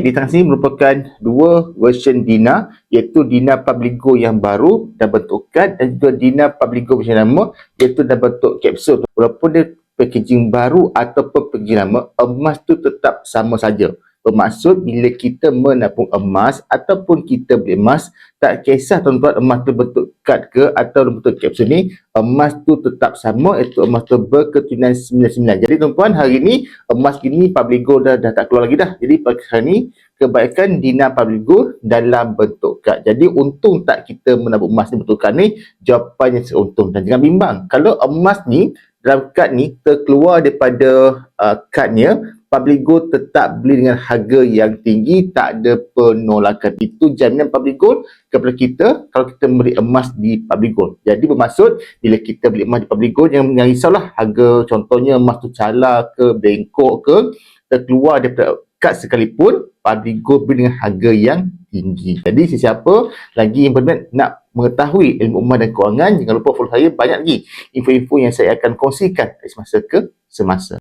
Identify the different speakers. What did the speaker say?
Speaker 1: Di tangan sini merupakan dua version Dina, iaitu Dina Publigo yang baru dan bentuk kad, dan juga Dina Publigo version lama iaitu dalam bentuk kapsul. Walaupun dia packaging baru ataupun packaging lama, emas tu tetap sama saja. Bermaksud bila kita menabung emas ataupun kita beli emas, tak kisah tuan-tuan emas tu bentuk kad ke atau bentuk kapsul ni, emas tu tetap sama, iaitu emas tu berketurunan 99. Jadi tuan-tuan, hari ni emas gini Publigo dah tak keluar lagi dah. Jadi hari ni kebaikan Dina Publigo dalam bentuk kad. Jadi untung tak kita menabung emas ni bentuk kad ni? Jawapannya untung. Dan jangan bimbang, kalau emas ni dalam kad ni terkeluar daripada kadnya, Publigo tetap beli dengan harga yang tinggi, tak ada penolakan. Itu jaminan Publigo kepada kita kalau kita beli emas di Publigo. Jadi bermaksud bila kita beli emas di Publigo, jangan risaulah harga, contohnya emas tu cala ke, bengkok ke, terkeluar daripada kad sekalipun, Publigo beli dengan harga yang tinggi. Jadi sesiapa lagi yang berminat nak mengetahui ilmu emas dan kewangan, jangan lupa follow saya, banyak lagi info-info yang saya akan kongsikan dari semasa ke semasa.